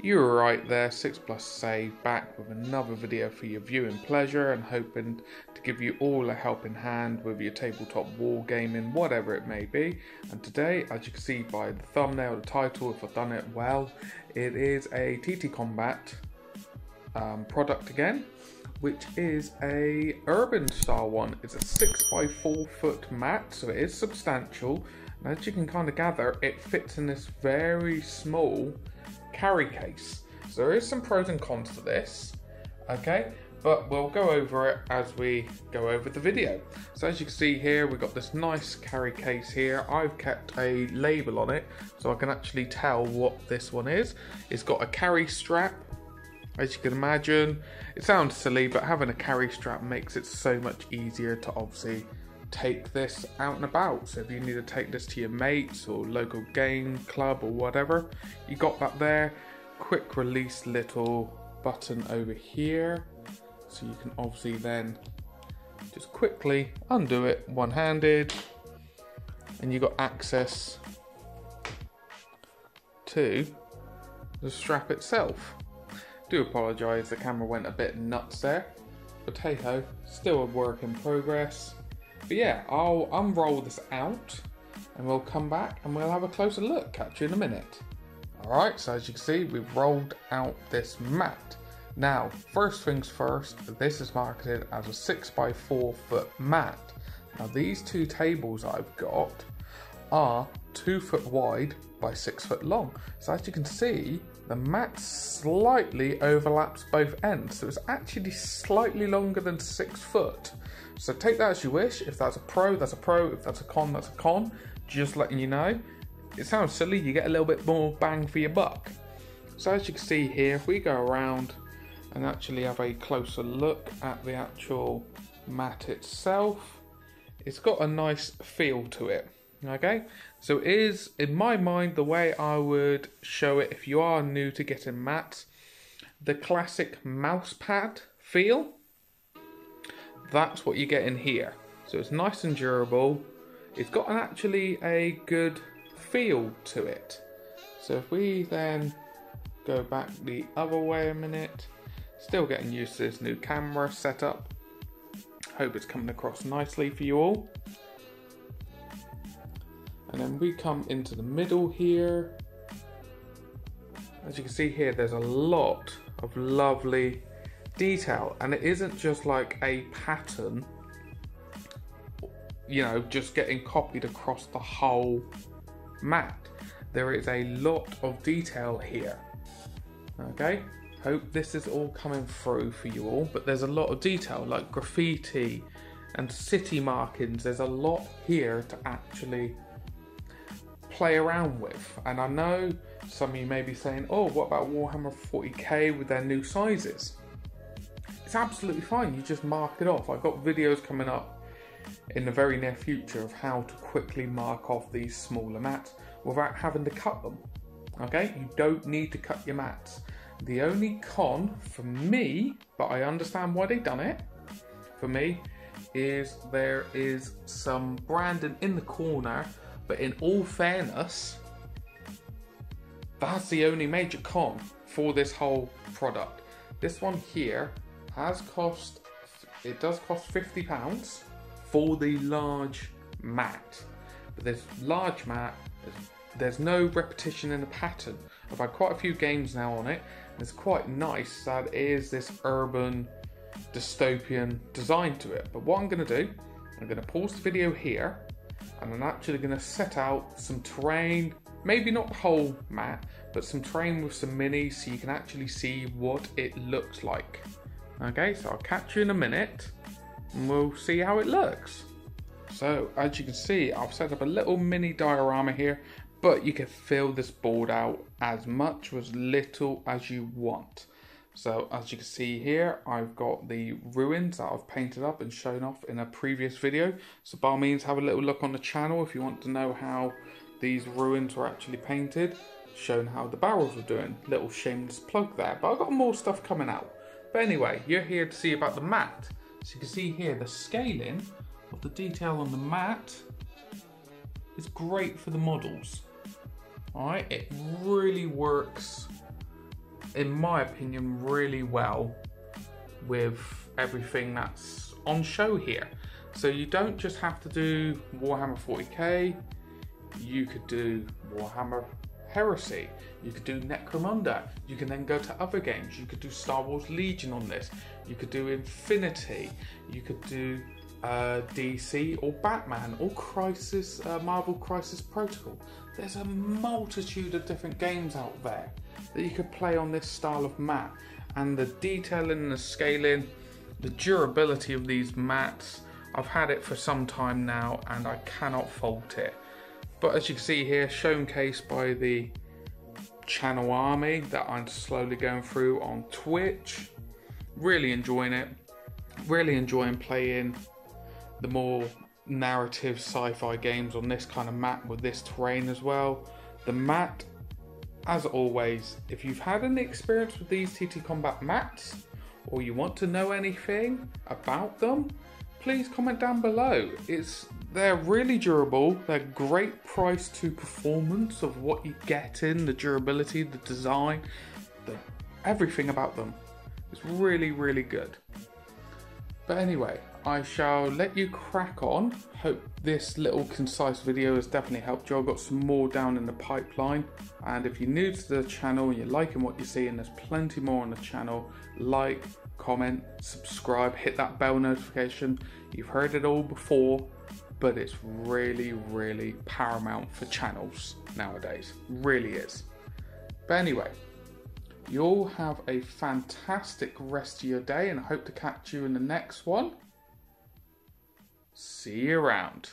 You were right there, 6 Plus Save, back with another video for your viewing pleasure and hoping to give you all a helping hand with your tabletop wargaming, whatever it may be. And today, as you can see by the thumbnail, the title, if I've done it well, it is a TTCombat product again, which is a urban style one. It's a 6x4 foot mat, so it is substantial. And as you can kind of gather, it fits in this very small carry case. So there is some pros and cons to this, okay, but we'll go over it as we go over the video. So as you can see here, we've got this nice carry case here. I've kept a label on it so I can actually tell what this one is. It's got a carry strap. As you can imagine, it sounds silly, but having a carry strap makes it so much easier to obviously take this out and about. So if you need to take this to your mates or local game club or whatever, you got that there. Quick release little button over here, so you can obviously then just quickly undo it one-handed, and you got access to the strap itself. Do apologise, the camera went a bit nuts there, but hey ho, still a work in progress. But yeah, I'll unroll this out and we'll come back and we'll have a closer look. Catch you in a minute. Alright, so as you can see, we've rolled out this mat. Now, first things first, this is marketed as a 6x4 foot mat. Now these two tables I've got are 2 foot wide by 6 foot long. So as you can see, the mat slightly overlaps both ends. So it's actually slightly longer than 6 foot. So take that as you wish. If that's a pro, that's a pro. If that's a con, that's a con. Just letting you know. It sounds silly, you get a little bit more bang for your buck. So as you can see here, if we go around and actually have a closer look at the actual mat itself, it's got a nice feel to it. Okay, so it is, in my mind, the way I would show it if you are new to getting mats, the classic mouse pad feel. That's what you get in here. So it's nice and durable. It's got actually a good feel to it. So if we then go back the other way a minute, still getting used to this new camera setup. Hope it's coming across nicely for you all. And then we come into the middle here. As you can see here, there's a lot of lovely detail, and it isn't just like a pattern, you know, just getting copied across the whole mat. There is a lot of detail here. Okay, hope this is all coming through for you all, but there's a lot of detail like graffiti and city markings. There's a lot here to actually play around with. And I know some of you may be saying, oh, what about Warhammer 40k with their new sizes? It's absolutely fine, you just mark it off. I've got videos coming up in the very near future of how to quickly mark off these smaller mats without having to cut them. Okay, you don't need to cut your mats. The only con for me, but I understand why they've done it, for me, is there is some branding in the corner. But in all fairness, that's the only major con for this whole product. This one here has cost, it does cost £50 for the large mat. But this large mat, there's no repetition in the pattern. I've had quite a few games now on it, and it's quite nice that it is this urban dystopian design to it. But what I'm going to do, I'm going to pause the video here, and I'm actually going to set out some terrain, maybe not the whole mat, but some terrain with some minis so you can actually see what it looks like. Okay, so I'll catch you in a minute and we'll see how it looks. So as you can see, I've set up a little mini diorama here, but you can fill this board out as much or as little as you want. So as you can see here, I've got the ruins that I've painted up and shown off in a previous video. So by all means, have a little look on the channel if you want to know how these ruins were actually painted, shown how the barrels were doing. Little shameless plug there, but I've got more stuff coming out. But anyway, you're here to see about the mat. So you can see here, the scaling of the detail on the mat is great for the models. Alright, it really works in my opinion, really well with everything that's on show here. So you don't just have to do Warhammer 40k, you could do Warhammer Heresy, you could do Necromunda, you can then go to other games, you could do Star Wars Legion on this, you could do Infinity, you could do DC or Batman or Crisis, Marvel Crisis Protocol. There's a multitude of different games out there that you could play on this style of mat, and the detailing and the scaling, the durability of these mats, I've had it for some time now and I cannot fault it. But as you can see here, showcased by the channel army that I'm slowly going through on Twitch. Really enjoying it. Really enjoying playing the more narrative sci-fi games on this kind of mat with this terrain as well. The mat, as always, if you've had any experience with these TTCombat mats or you want to know anything about them, please comment down below. They're really durable, they're great price to performance of what you get in, the durability, the design, everything about them. It's really, really good. But anyway, I shall let you crack on. Hope this little concise video has definitely helped you. I've got some more down in the pipeline. And if you're new to the channel and you're liking what you're seeing, there's plenty more on the channel. Like, comment, subscribe, hit that bell notification. You've heard it all before, but it's really, really paramount for channels nowadays. Really is. But anyway, you all have a fantastic rest of your day and I hope to catch you in the next one. See you around.